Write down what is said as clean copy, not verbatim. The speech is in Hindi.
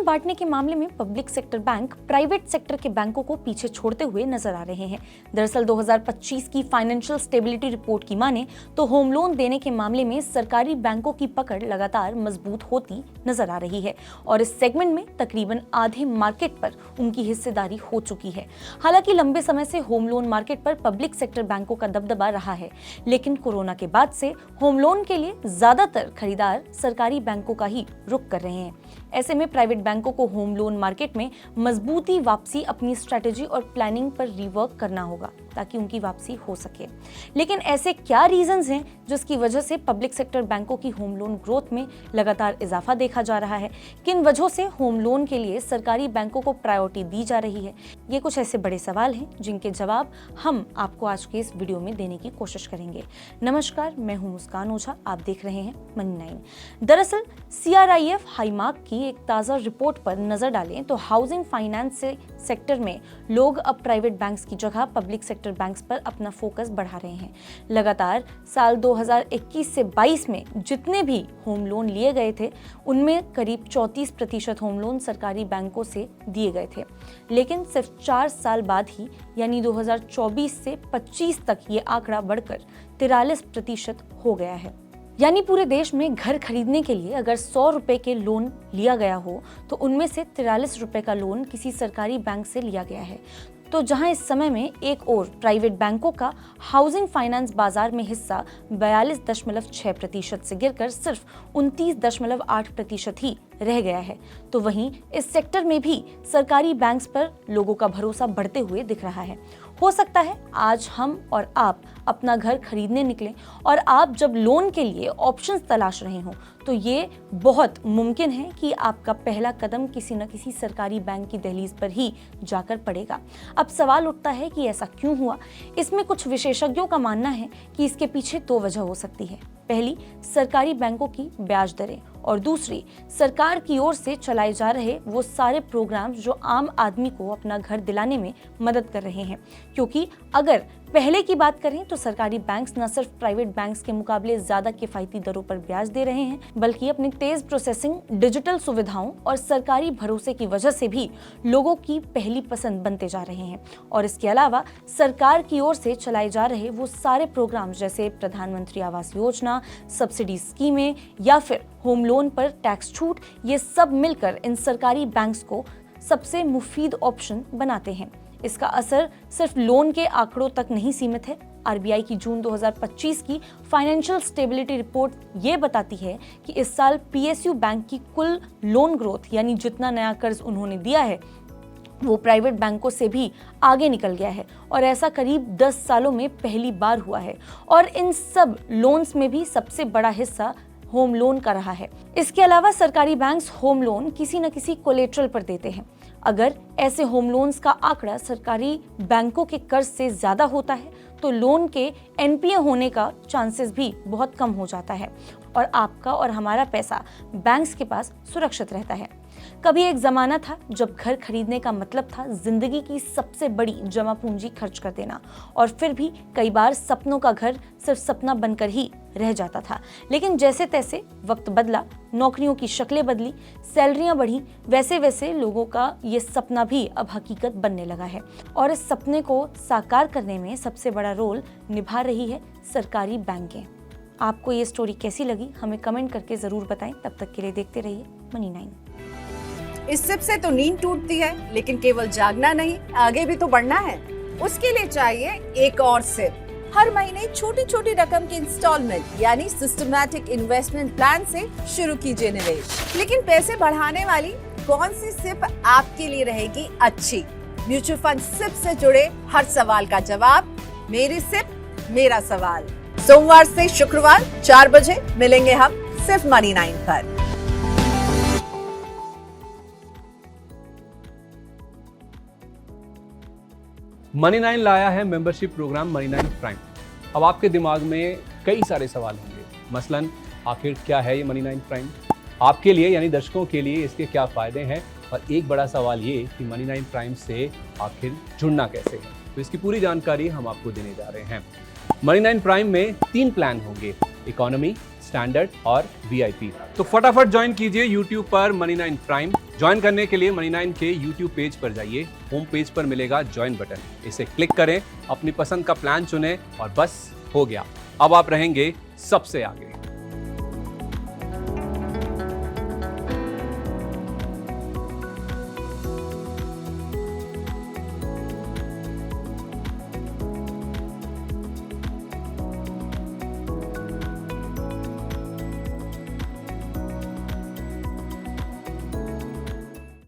बांटने के मामले में public sector bank private sector के बैंकों को पीछे छोड़ते हुए नजर आ रहे हैं। दरअसल 2025 की फाइनेंशियल स्टेबिलिटी रिपोर्ट की माने तो होम लोन देने के मामले में सरकारी बैंकों की पकड़ लगातार मजबूत होती नजर आ रही है और इस सेगमेंट में तकरीबन आधे मार्केट पर उनकी हिस्सेदारी हो चुकी है। हालांकि लंबे समय से होम लोन मार्केट पर पब्लिक सेक्टर बैंकों का दबदबा रहा है, लेकिन कोरोना के बाद से होम लोन के लिए ज्यादातर खरीदार सरकारी बैंकों का ही रुख कर रहे हैं। ऐसे में प्राइवेट बैंकों को होम लोन मार्केट में मजबूती वापसी अपनी स्ट्रेटेजी और प्लानिंग पर रिवर्क करना होगा ताकि उनकी वापसी हो सके। लेकिन ऐसे क्या रीजंस हैं जिसकी वजह से पब्लिक सेक्टर बैंकों की होम लोन ग्रोथ में लगातार इजाफा देखा जा रहा है? किन वजहों से होम लोन के लिए सरकारी बैंकों को प्रायोरिटी दी जा रही है? ये कुछ ऐसे बड़े सवाल हैं जिनके जवाब हम आपको आज के इस वीडियो में देने की कोशिश करेंगे। नमस्कार, मैं हूं मुस्कान ओझा, आप देख रहे हैं मनी 9। दरअसल CRIF हाईमार्क की एक ताजा रिपोर्ट पर नजर डालें तो हाउसिंग फाइनेंस सेक्टर में लोग अब प्राइवेट बैंक्स की जगह पब्लिक सेक्टर बैंक्स पर अपना फोकस बढ़ा रहे हैं। लगातार साल 2021 से 22 में जितने भी होम लोन लिए गए थे उनमें करीब 34% होम लोन सरकारी बैंकों से दिए गए थे, लेकिन सिर्फ 4 साल बाद ही यानी 2024 से 25 तक ये आंकड़ा बढ़कर 43% हो गया है। यानी पूरे देश में घर खरीदने के लिए अगर 100 रुपए के लोन लिया गया हो तो उनमें से 43 रुपए का लोन किसी सरकारी बैंक से लिया गया है। तो जहां इस समय में एक और प्राइवेट बैंकों का हाउसिंग फाइनेंस बाजार में हिस्सा 42.6% से गिरकर सिर्फ 29.8% ही रह गया है, तो वहीं इस सेक्टर में भी सरकारी बैंक्स पर लोगों का भरोसा बढ़ते हुए दिख रहा है। हो सकता है आज हम और आप अपना घर खरीदने निकलें और आप जब लोन के लिए ऑप्शंस तलाश रहे हों तो ये बहुत मुमकिन है कि आपका पहला कदम किसी न किसी सरकारी बैंक की दहलीज पर ही जाकर पड़ेगा। अब सवाल उठता है कि ऐसा क्यों हुआ? इसमें कुछ विशेषज्ञों का मानना है कि इसके पीछे 2 वजह हो सकती है। पहली, सरकारी बैंकों की ब्याज दरें और दूसरी, सरकार की ओर से चलाए जा रहे वो सारे प्रोग्राम जो आम आदमी को अपना घर दिलाने में मदद कर रहे हैं। क्योंकि अगर पहले की बात करें तो सरकारी बैंक्स न सिर्फ प्राइवेट बैंक्स के मुकाबले ज्यादा किफायती दरों पर ब्याज दे रहे हैं, बल्कि अपनी तेज प्रोसेसिंग, डिजिटल सुविधाओं और सरकारी भरोसे की वजह से भी लोगों की पहली पसंद बनते जा रहे हैं। और इसके अलावा सरकार की ओर से चलाए जा रहे वो सारे प्रोग्राम जैसे प्रधानमंत्री आवास योजना, सब्सिडी स्कीमें या फिर होम लोन पर टैक्स छूट, ये सब मिलकर इन सरकारी बैंक्स को सबसे मुफीद ऑप्शन बनाते हैं। इसका असर सिर्फ लोन के आंकड़ों तक नहीं सीमित है। RBI की जून 2025 की फाइनेंशियल स्टेबिलिटी रिपोर्ट ये बताती है कि इस साल PSU बैंक की कुल लोन ग्रोथ यानी जितना नया कर्ज उन्होंने दिया है वो प्राइवेट बैंकों से भी आगे निकल गया है और ऐसा करीब 10 सालों में पहली बार हुआ है। और इन सब लोन्स में भी सबसे बड़ा हिस्सा होम लोन का रहा है। इसके अलावा सरकारी बैंक्स होम लोन किसी न किसी कोलेट्रल पर देते हैं। अगर ऐसे होम लोन्स का आंकड़ा सरकारी बैंकों के कर्ज से ज्यादा होता है तो लोन के NPA होने का चांसेस भी बहुत कम हो जाता है और आपका और हमारा पैसा बैंक्स के पास सुरक्षित रहता है। कभी एक जमाना था जब घर खरीदने का मतलब था जिंदगी की सबसे बड़ी जमा पूंजी खर्च कर देना, और फिर भी कई बार सपनों का घर सिर्फ सपना बनकर ही रह जाता था। लेकिन जैसे तैसे वक्त बदला, नौकरियों की शक्लें बदली, सैलरियां बढ़ी, वैसे वैसे लोगों का ये सपना भी अब हकीकत बनने लगा है और इस सपने को साकार करने में सबसे बड़ा रोल निभा रही है सरकारी बैंकें। आपको ये स्टोरी कैसी लगी हमें कमेंट करके जरूर बताएं। तब तक के लिए देखते रहिए मनी 9। इस सिप से तो नींद टूटती है, लेकिन केवल जागना नहीं, आगे भी तो बढ़ना है। उसके लिए चाहिए एक और सिप। हर महीने छोटी छोटी रकम की इंस्टॉलमेंट यानी सिस्टमैटिक इन्वेस्टमेंट प्लान से शुरू कीजिए निवेश। लेकिन पैसे बढ़ाने वाली कौन सी सिप आपके लिए रहेगी अच्छी? म्यूचुअल फंड सिप से जुड़े हर सवाल का जवाब मेरी सिप मेरा सवाल। सोमवार से शुक्रवार 4 बजे मिलेंगे हम सिर्फ मनी 9 पर। मनी 9 लाया है मेंबरशिप प्रोग्राम मनी 9 प्राइम। अब आपके दिमाग में कई सारे सवाल होंगे, मसलन आखिर क्या है ये मनी 9 प्राइम, आपके लिए यानी दर्शकों के लिए इसके क्या फायदे हैं, और एक बड़ा सवाल ये कि मनी 9 प्राइम से आखिर जुड़ना कैसे है। तो इसकी पूरी जानकारी हम आपको देने जा रहे हैं। मनी 9 प्राइम में 3 प्लान होंगे, इकोनॉमी, स्टैंडर्ड और VIP। तो फटाफट ज्वाइन कीजिए YouTube पर मनी 9 प्राइम ज्वाइन करने के लिए मनी9 के YouTube पेज पर जाइए। होम पेज पर मिलेगा ज्वाइन बटन, इसे क्लिक करें, अपनी पसंद का प्लान चुनें और बस हो गया। अब आप रहेंगे सबसे आगे।